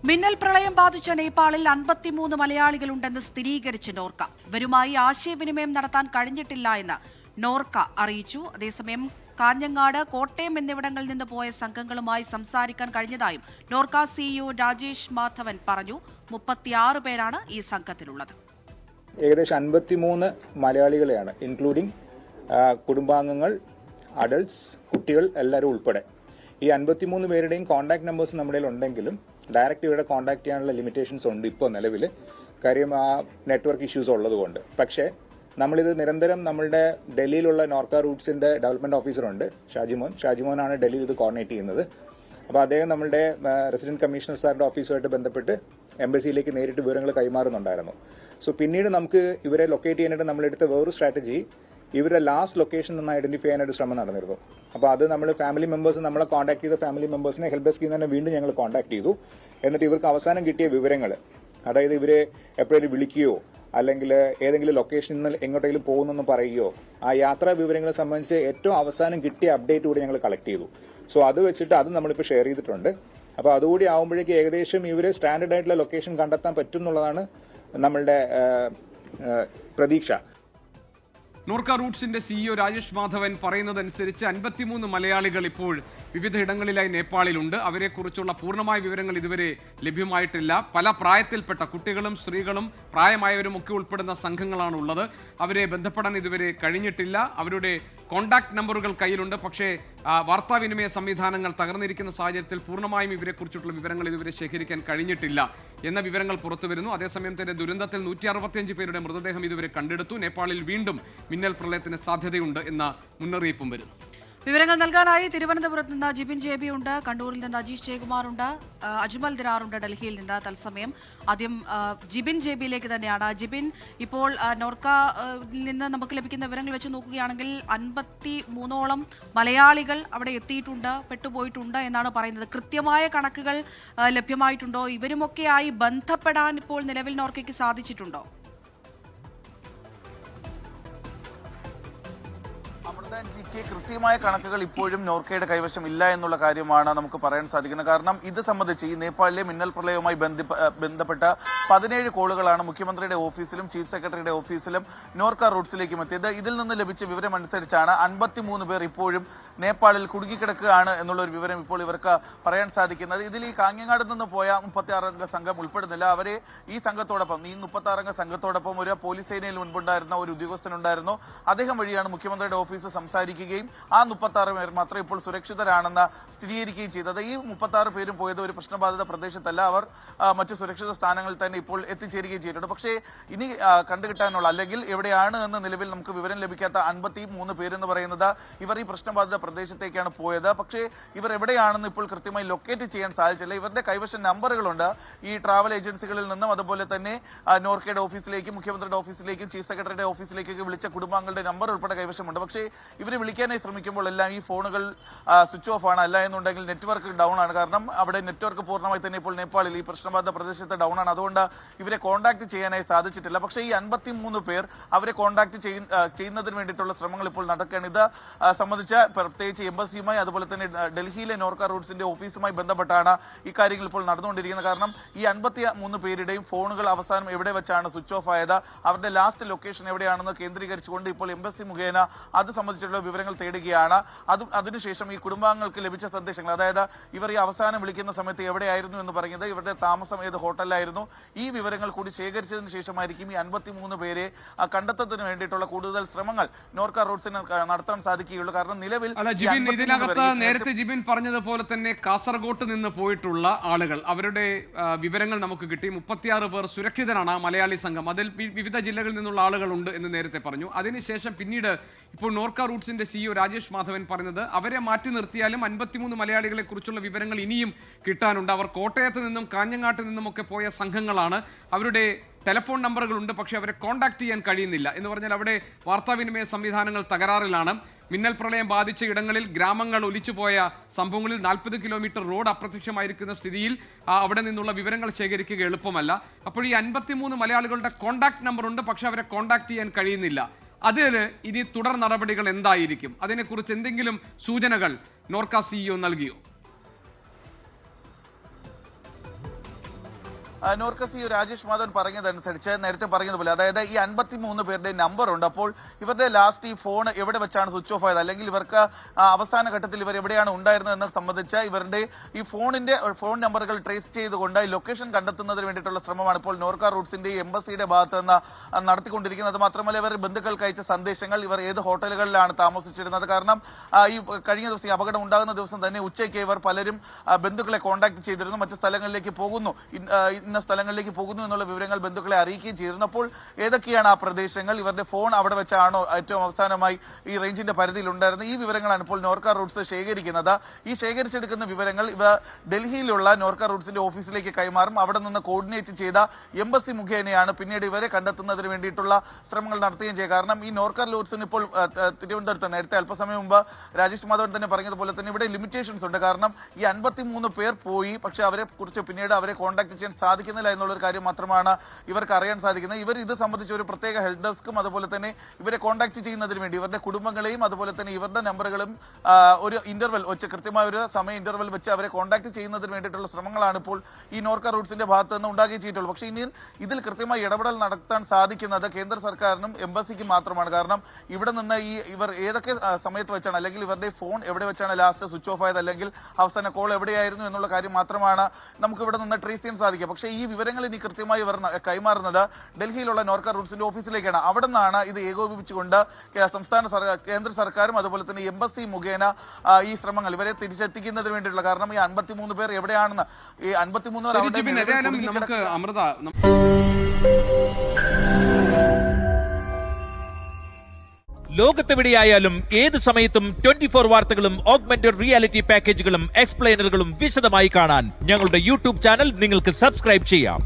മിന്നൽ പ്രളയം ബാധിച്ച നേപ്പാളിൽ 53 മലയാളികളുണ്ടെന്ന് സ്ഥിരീകരിച്ച് നോർക്ക. ഇവരുമായി ആശയവിനിമയം നടത്താൻ കഴിഞ്ഞിട്ടില്ല എന്ന് നോർക്ക അറിയിച്ചു. അതേസമയം കാഞ്ഞങ്ങാട്, കോട്ടയം എന്നിവിടങ്ങളിൽ നിന്ന് പോയ സംഘങ്ങളുമായി സംസാരിക്കാൻ കഴിഞ്ഞതായും നോർക്ക സിഇഒ രാജേഷ് മാധവൻ പറഞ്ഞു. 36 പേരാണ് ഈ സംഘത്തിലുള്ളത്. ഏകദേശം 53 മലയാളികളെയാണ്, ഇൻക്ലൂഡിംഗ് കുടുംബാംഗങ്ങൾ, അഡൾട്ട്സ്, കുട്ടികൾ എല്ലാവരും ഉൾപ്പെടെ. ഈ 53 പേരുടെയും കോൺടാക്ട് നമ്പേഴ്സ് നമ്മുടെ ഉണ്ടെങ്കിലും ഡയറക്റ്റ് ഇവരുടെ കോൺടാക്ട് ചെയ്യാനുള്ള ലിമിറ്റേഷൻസ് ഉണ്ട് ഇപ്പോൾ നിലവിൽ. കാര്യം ആ നെറ്റ്വർക്ക് ഇഷ്യൂസ് ഉള്ളതുകൊണ്ട്. പക്ഷേ നമ്മളിത് നിരന്തരം നമ്മളുടെ ഡൽഹിയിലുള്ള നോർക്ക റൂട്ട്സിന്റെ ഡെവലപ്മെന്റ് ഓഫീസറുണ്ട് ഷാജിമോനാണ് ഡൽഹിയിൽ ഇത് കോർഡിനേറ്റ് ചെയ്യുന്നത്. അപ്പോൾ അദ്ദേഹം നമ്മളുടെ റെസിഡന്റ് കമ്മീഷണർ സാറിന്റെ ഓഫീസുമായിട്ട് ബന്ധപ്പെട്ട് എംബസിയിലേക്ക് നേരിട്ട് വിവരങ്ങൾ കൈമാറുന്നുണ്ടായിരുന്നു. സോ പിന്നീട് നമുക്ക് ഇവരെ ലൊക്കേറ്റ് ചെയ്യാനായിട്ട് നമ്മളെടുത്ത വേറൊരു സ്ട്രാറ്റജി, ഇവരുടെ ലാസ്റ്റ് ലൊക്കേഷൻ ഒന്ന് ഐഡന്റിഫൈ ചെയ്യാനായിട്ട് ശ്രമം നടന്നിരുന്നു. അപ്പോൾ അത് നമ്മൾ ഫാമിലി മെമ്പേഴ്സ് നമ്മളെ കോൺടാക്ട് ചെയ്ത ഫാമിലി മെമ്പേഴ്സിനെ ഹെൽപ്പ് ഡെസ്കിൽ നിന്ന് തന്നെ വീണ്ടും ഞങ്ങൾ കോൺടാക്ട് ചെയ്തു. എന്നിട്ട് ഇവർക്ക് അവസാനം കിട്ടിയ വിവരങ്ങൾ, അതായത് ഇവരെ എപ്പോഴെങ്കിലും വിളിക്കുകയോ അല്ലെങ്കിൽ ഏതെങ്കിലും ലൊക്കേഷനിൽ നിന്ന് എങ്ങോട്ടെങ്കിലും പോകുന്നെന്ന് പറയുകയോ ആ യാത്രാ വിവരങ്ങളെ സംബന്ധിച്ച് ഏറ്റവും അവസാനം കിട്ടിയ അപ്ഡേറ്റ് കൂടി ഞങ്ങൾ കളക്ട് ചെയ്തു. സോ അത് വെച്ചിട്ട് അത് നമ്മളിപ്പോൾ ഷെയർ ചെയ്തിട്ടുണ്ട്. അപ്പോൾ അതുകൂടി ആകുമ്പോഴേക്ക് ഏകദേശം ഇവരെ സ്റ്റാൻഡേർഡ് ആയിട്ടുള്ള ലൊക്കേഷൻ കണ്ടെത്താൻ പറ്റും എന്നുള്ളതാണ് നമ്മളുടെ പ്രതീക്ഷ. നോർക്ക റൂട്ട്സിന്റെ സിഇഒ രാജേഷ് മാധവൻ പറയുന്നതനുസരിച്ച് 53 മലയാളികൾ ഇപ്പോൾ വിവിധ ഇടങ്ങളിലായി നേപ്പാളിലുണ്ട്. അവരെക്കുറിച്ചുള്ള പൂർണ്ണമായ വിവരങ്ങൾ ഇതുവരെ ലഭ്യമായിട്ടില്ല. പല പ്രായത്തിൽപ്പെട്ട കുട്ടികളും സ്ത്രീകളും പ്രായമായവരും ഒക്കെ ഉൾപ്പെടുന്ന സംഘങ്ങളാണ് ഉള്ളത്. അവരെ ബന്ധപ്പെടാൻ ഇതുവരെ കഴിഞ്ഞിട്ടില്ല. അവരുടെ കോൺടാക്ട് നമ്പറുകൾ കയ്യിലുണ്ട്. പക്ഷേ വാർത്താവിനിമയ സംവിധാനങ്ങൾ തകർന്നിരിക്കുന്ന സാഹചര്യത്തിൽ പൂർണ്ണമായും ഇവരെക്കുറിച്ചുള്ള വിവരങ്ങൾ ഇതുവരെ ശേഖരിക്കാൻ കഴിഞ്ഞിട്ടില്ല എന്ന വിവരങ്ങൾ പുറത്തുവരുന്നു. അതേസമയം തന്നെ ദുരന്തത്തിൽ 165 പേരുടെ മൃതദേഹം ഇതുവരെ കണ്ടെടുത്തു. നേപ്പാളിൽ വീണ്ടും മിന്നൽ പ്രളയത്തിന് സാധ്യതയുണ്ട് എന്ന മുന്നറിയിപ്പും വരുന്നു. വിവരങ്ങൾ നൽകാനായി തിരുവനന്തപുരത്ത് നിന്ന് ജിബിൻ ജെബി ഉണ്ട്, കണ്ണൂരിൽ നിന്ന് അജീഷ് ജയകുമാറുണ്ട്, അജ്മൽ ദിരാറുണ്ട് ഡൽഹിയിൽ നിന്ന്. തത്സമയം ആദ്യം ജിബിൻ ജെബിയിലേക്ക് തന്നെയാണ്. ജിബിൻ, ഇപ്പോൾ നോർക്കയിൽ നിന്ന് നമുക്ക് ലഭിക്കുന്ന വിവരങ്ങൾ വെച്ച് നോക്കുകയാണെങ്കിൽ 53ഓളം മലയാളികൾ അവിടെ എത്തിയിട്ടുണ്ട്, പെട്ടുപോയിട്ടുണ്ട് എന്നാണ് പറയുന്നത്. കൃത്യമായ കണക്കുകൾ ലഭ്യമായിട്ടുണ്ടോ? ഇവരുമൊക്കെയായി ബന്ധപ്പെടാൻ ഇപ്പോൾ നിലവിൽ നോർക്കയ്ക്ക് സാധിച്ചിട്ടുണ്ടോ? കൃത്യമായ കണക്കുകൾ ഇപ്പോഴും നോർക്കയുടെ കൈവശം ഇല്ല എന്നുള്ള കാര്യമാണ് നമുക്ക് പറയാൻ സാധിക്കുന്നത്. കാരണം ഇത് സംബന്ധിച്ച് ഈ നേപ്പാളിലെ മിന്നൽ പ്രളയവുമായി ബന്ധപ്പെട്ട 17 കോളുകളാണ് മുഖ്യമന്ത്രിയുടെ ഓഫീസിലും ചീഫ് സെക്രട്ടറിയുടെ ഓഫീസിലും നോർക്ക റൂട്ട്സിലേക്കും എത്തിയത്. ഇതിൽ നിന്ന് ലഭിച്ച വിവരം അനുസരിച്ചാണ് 53 പേർ ഇപ്പോഴും നേപ്പാളിൽ കുടുങ്ങിക്കിടക്കുകയാണ് എന്നുള്ള ഒരു വിവരം ഇപ്പോൾ ഇവർക്ക് പറയാൻ സാധിക്കുന്നത്. ഇതിൽ ഈ കാഞ്ഞങ്ങാട് നിന്ന് പോയ 36 അംഗ സംഘം ഉൾപ്പെടുന്നില്ല. അവരെ ഈ സംഘത്തോടൊപ്പം, ഈ 36 അംഗ സംഘത്തോടൊപ്പം ഒരു പോലീസ് സേനയിൽ മുൻപുണ്ടായിരുന്ന ഒരു ഉദ്യോഗസ്ഥനുണ്ടായിരുന്നു. അദ്ദേഹം വഴിയാണ് മുഖ്യമന്ത്രിയുടെ ഓഫീസ് സംസാരിക്കുകയും ആ 36 പേർ മാത്രം ഇപ്പോൾ സുരക്ഷിതരാണെന്ന് സ്ഥിരീകരിക്കുകയും ചെയ്തത്. ഈ 36 പേരും പോയത് ഒരു പ്രശ്നബാധിത പ്രദേശത്തല്ല, അവർ മറ്റു സുരക്ഷിത സ്ഥാനങ്ങളിൽ തന്നെ ഇപ്പോൾ എത്തിച്ചേരുകയും ചെയ്തിട്ടുണ്ട്. പക്ഷേ ഇനി കണ്ടുകിട്ടാനുള്ള, അല്ലെങ്കിൽ എവിടെയാണ് എന്ന് നിലവിൽ നമുക്ക് വിവരം ലഭിക്കാത്ത 53 പേരെന്ന് പറയുന്നത് ഇവർ ഈ പ്രശ്നബാധിത പ്രദേശത്തേക്കാണ് പോയത്. പക്ഷേ ഇവർ എവിടെയാണെന്ന് ഇപ്പോൾ കൃത്യമായി ലൊക്കേറ്റ് ചെയ്യാൻ സാധിച്ചില്ല. ഇവരുടെ കൈവശം നമ്പറുകളുണ്ട് ഈ ട്രാവൽ ഏജൻസികളിൽ നിന്നും, അതുപോലെ തന്നെ നോർക്കയുടെ ഓഫീസിലേക്കും മുഖ്യമന്ത്രിയുടെ ഓഫീസിലേക്കും ചീഫ് സെക്രട്ടറിയുടെ ഓഫീസിലേക്കൊക്കെ വിളിച്ച കുടുംബാംഗങ്ങളുടെ നമ്പർ ഉൾപ്പെടെ കൈവശമുണ്ട്. പക്ഷേ ഇവരെ വിളിക്കാനായി ശ്രമിക്കുമ്പോൾ എല്ലാം ഈ ഫോണുകൾ സ്വിച്ച് ഓഫ് ആണ്, അല്ല എന്നുണ്ടെങ്കിൽ നെറ്റ്വർക്ക് ഡൗൺ ആണ്. കാരണം അവിടെ നെറ്റ്വർക്ക് പൂർണ്ണമായി തന്നെ ഇപ്പോൾ നേപ്പാളിൽ ഈ പ്രശ്നബാധിത പ്രദേശത്ത് ഡൗൺ ആണ്. അതുകൊണ്ട് ഇവരെ കോൺടാക്ട് ചെയ്യാനായി സാധിച്ചിട്ടില്ല. പക്ഷേ ഈ 53 പേർ അവരെ കോൺടാക്ട് ചെയ്യുന്നതിന് വേണ്ടിയിട്ടുള്ള ശ്രമങ്ങൾ ഇപ്പോൾ നടക്കുകയാണ്. ഇത് സംബന്ധിച്ച് പ്രത്യേകിച്ച് എംബസിയുമായി അതുപോലെ തന്നെ ഡൽഹിയിലെ നോർക്ക റൂട്ട്സിന്റെ ഓഫീസുമായി ബന്ധപ്പെട്ടാണ് ഈ കാര്യങ്ങൾ ഇപ്പോൾ നടന്നുകൊണ്ടിരിക്കുന്നത്. കാരണം ഈ 53 പേരുടെയും ഫോണുകൾ അവസാനം എവിടെ വെച്ചാണ് സ്വിച്ച് ഓഫ് ആയത്, അവരുടെ ലാസ്റ്റ് ലൊക്കേഷൻ എവിടെയാണെന്ന് കേന്ദ്രീകരിച്ചുകൊണ്ട് ഇപ്പോൾ എംബസി മുഖേന അത് സംബന്ധിച്ചുള്ള വിവരങ്ങൾ തേടുകയാണ്. അതിനുശേഷം ഈ കുടുംബാംഗങ്ങൾക്ക് ലഭിച്ച സന്ദേശങ്ങൾ, അതായത് ഇവർ ഈ അവസാനം വിളിക്കുന്ന സമയത്ത് എവിടെയായിരുന്നു എന്ന് പറയുന്നത്, ഇവരുടെ താമസം ഏത് ഹോട്ടലിലായിരുന്നു, ഈ വിവരങ്ങൾ കൂടി ശേഖരിച്ചതിന് ശേഷമായിരിക്കും ഈ 53 പേരെ കണ്ടെത്തുന്നതിന് വേണ്ടിയിട്ടുള്ള കൂടുതൽ ശ്രമങ്ങൾ നോർക്ക റൂട്ട്സിന് നടത്താൻ സാധിക്കുകയുള്ളൂ. കാരണം നിലവിൽ ഇതിനകത്ത് നേരത്തെ ജിബിൻ പറഞ്ഞതുപോലെ തന്നെ കാസർഗോട്ട് നിന്ന് പോയിട്ടുള്ള ആളുകൾ, അവരുടെ വിവരങ്ങൾ നമുക്ക് കിട്ടി. 36 പേർ സുരക്ഷിതരാണ് മലയാളി സംഘം. അതിൽ വിവിധ ജില്ലകളിൽ നിന്നുള്ള ആളുകളുണ്ട് എന്ന് നേരത്തെ പറഞ്ഞു. അതിനുശേഷം പിന്നീട് ഇപ്പോൾ നോർക്ക റൂട്ട്സിന്റെ സിഇഒ രാജേഷ് മാധവൻ പറഞ്ഞത് അവരെ മാറ്റി നിർത്തിയാലും 53 മലയാളികളെ കുറിച്ചുള്ള വിവരങ്ങൾ ഇനിയും കിട്ടാനുണ്ട്. അവർ കോട്ടയത്ത് നിന്നും കാഞ്ഞങ്ങാട്ട് നിന്നുമൊക്കെ പോയ സംഘങ്ങളാണ്. അവരുടെ ടെലിഫോൺ നമ്പറുകളുണ്ട്, പക്ഷേ അവരെ കോൺടാക്ട് ചെയ്യാൻ കഴിയുന്നില്ല. എന്ന് പറഞ്ഞാൽ അവിടെ വാർത്താവിനിമയ സംവിധാനങ്ങൾ തകരാറിലാണ്. മിന്നൽ പ്രളയം ബാധിച്ച ഇടങ്ങളിൽ ഗ്രാമങ്ങൾ ഒലിച്ചുപോയ സംഭവങ്ങളിൽ 40 കിലോമീറ്റർ റോഡ് അപ്രത്യക്ഷമായിരിക്കുന്ന സ്ഥിതിയിൽ അവിടെ നിന്നുള്ള വിവരങ്ങൾ ശേഖരിക്കുക എളുപ്പമല്ല. അപ്പോൾ ഈ 53 മലയാളികളുടെ കോൺടാക്ട് നമ്പറുണ്ട്, പക്ഷെ അവരെ കോൺടാക്ട് ചെയ്യാൻ കഴിയുന്നില്ല. അതിൽ ഇനി തുടർ നടപടികൾ എന്തായിരിക്കും? അതിനെക്കുറിച്ച് എന്തെങ്കിലും സൂചനകൾ നോർക്ക സിഇഒ നൽകിയോ? നോർക്ക CEO രാജേഷ് മാധവൻ പറഞ്ഞതനുസരിച്ച് നേരത്തെ പറഞ്ഞതുപോലെ അതായത് ഈ 53 പേരുടെ നമ്പർ ഉണ്ട്. അപ്പോൾ ഇവരുടെ ലാസ്റ്റ് ഈ ഫോൺ എവിടെ വെച്ചാണ് സ്വിച്ച് ഓഫ് ആയത്, അല്ലെങ്കിൽ ഇവർക്ക് അവസാന ഘട്ടത്തിൽ ഇവർ എവിടെയാണ് ഉണ്ടായിരുന്നത് എന്നത് സംബന്ധിച്ച് ഇവരുടെ ഈ ഫോൺ നമ്പറുകൾ ട്രേസ് ചെയ്തുകൊണ്ട് ലൊക്കേഷൻ കണ്ടെത്തുന്നതിന് വേണ്ടിയിട്ടുള്ള ശ്രമമാണ് ഇപ്പോൾ നോർക്ക റൂട്ട്സിന്റെ എംബസിയുടെ ഭാഗത്ത് നിന്ന് നടത്തിക്കൊണ്ടിരിക്കുന്നത്. മാത്രമല്ല ഇവർ ബന്ധുക്കൾക്ക് അയച്ച സന്ദേശങ്ങൾ, ഇവർ ഏത് ഹോട്ടലുകളിലാണ് താമസിച്ചിരുന്നത്, കാരണം ഈ കഴിഞ്ഞ ദിവസം ഈ അപകടം ഉണ്ടാകുന്ന ദിവസം തന്നെ ഉച്ചയ്ക്ക് ഇവർ പലരും ബന്ധുക്കളെ കോൺടാക്ട് ചെയ്തിരുന്നു, മറ്റു സ്ഥലങ്ങളിലേക്ക് പോകുന്നു, ഇന്ന സ്ഥലങ്ങളിലേക്ക് പോകുന്നു എന്നുള്ള വിവരങ്ങൾ ബന്ധുക്കളെ അറിയിക്കുകയും ചെയ്തിരുന്നു. അപ്പോൾ ഏതൊക്കെയാണ് ആ പ്രദേശങ്ങൾ, ഇവരുടെ ഫോൺ അവിടെ വെച്ചാണോ ഏറ്റവും അവസാനമായി ഈ റേഞ്ചിന്റെ പരിധിയിൽ ഉണ്ടായിരുന്നത്, ഈ വിവരങ്ങളാണ് ഇപ്പോൾ നോർക്ക റൂട്ട്സ് ശേഖരിക്കുന്നത്. ഈ ശേഖരിച്ചെടുക്കുന്ന വിവരങ്ങൾ ഇവ ഡൽഹിയിലുള്ള നോർക്ക റൂട്ട്സിന്റെ ഓഫീസിലേക്ക് കൈമാറും. അവിടെ നിന്ന് കോർഡിനേറ്റ് ചെയ്ത എംബസി മുഖേനയാണ് പിന്നീട് ഇവരെ കണ്ടെത്തുന്നതിന് വേണ്ടിയിട്ടുള്ള ശ്രമങ്ങൾ നടത്തുകയും ചെയ്യുക. കാരണം ഈ നോർക്ക റൂട്ട്സിന് ഇപ്പോൾ തിരുവനന്തപുരത്ത് നേരത്തെ അല്പസമയം മുമ്പ് രാജേഷ് മാധവൻ തന്നെ പറഞ്ഞതുപോലെ തന്നെ ഇവിടെ ലിമിറ്റേഷൻസ് ഉണ്ട്. കാരണം ഈ 53 പേർ പോയി, പക്ഷെ അവരെ കുറിച്ച് പിന്നീട് അവരെ കോൺടാക്ട് ചെയ്യാൻ സാധിക്കുന്നില്ല എന്നുള്ളൊരു കാര്യം മാത്രമാണ് ഇവർക്ക് അറിയാൻ സാധിക്കുന്നത്. ഇവർ ഇത് സംബന്ധിച്ച് ഒരു പ്രത്യേക ഹെൽപ്പ് ഡെസ്കും അതുപോലെ തന്നെ ഇവരെ കോൺടാക്ട് ചെയ്യുന്നതിന് വേണ്ടി ഇവരുടെ കുടുംബങ്ങളെയും അതുപോലെ തന്നെ ഇവരുടെ നമ്പറുകളും ഒരു ഇന്റർവെൽ വെച്ച് കൃത്യമായ ഒരു സമയ ഇന്റർവെൽ വെച്ച് അവരെ കോൺടാക്ട് ചെയ്യുന്നതിന് വേണ്ടിയിട്ടുള്ള ശ്രമങ്ങളാണ് ഇപ്പോൾ ഈ നോർക്ക റൂട്ട്സിന്റെ ഭാഗത്ത് നിന്ന് ഉണ്ടാകുകയും ചെയ്തിട്ടുള്ളൂ. പക്ഷേ ഇനി ഇതിൽ കൃത്യമായി ഇടപെടൽ നടത്താൻ സാധിക്കുന്നത് കേന്ദ്ര സർക്കാരിനും എംബസിക്കും മാത്രമാണ്. കാരണം ഇവിടെ നിന്ന് ഇവർ ഏതൊക്കെ സമയത്ത് വെച്ചാണ്, അല്ലെങ്കിൽ ഇവരുടെ ഫോൺ എവിടെ വെച്ചാണ് ലാസ്റ്റ് സ്വിച്ച് ഓഫ് ആയത്, അല്ലെങ്കിൽ അവസാന കോൾ എവിടെയായിരുന്നു എന്നുള്ള കാര്യം മാത്രമാണ് നമുക്ക് ഇവിടെ നിന്ന് ട്രേസ് ചെയ്യാൻ സാധിക്കുക. പക്ഷേ ഈ വിവരങ്ങൾ ഇനി കൃത്യമായി ഇവർ കൈമാറുന്നത് ഡൽഹിയിലുള്ള നോർക്ക റൂട്ട്സിന്റെ ഓഫീസിലേക്കാണ്. അവിടെ നിന്നാണ് ഇത് ഏകോപിപ്പിച്ചുകൊണ്ട് കേന്ദ്ര സർക്കാരും അതുപോലെ തന്നെ എംബസി മുഖേന ഈ ശ്രമങ്ങൾ ഇവരെ തിരിച്ചെത്തിക്കുന്നതിന് വേണ്ടിയിട്ടുള്ള, കാരണം ഈ 53 പേർ എവിടെയാണെന്ന്, ഈ 53 നമുക്ക് അമൃത ലോകത്തെവിടെയായാലും ഏത് സമയത്തും 24 വാർത്തകളും ഓഗ്മെന്റഡ് റിയാലിറ്റി പാക്കേജുകളും എക്സ്പ്ലെയിനറുകളും വിശദമായി കാണാൻ ഞങ്ങളുടെ യൂട്യൂബ് ചാനൽ നിങ്ങൾക്ക് സബ്സ്ക്രൈബ് ചെയ്യാം.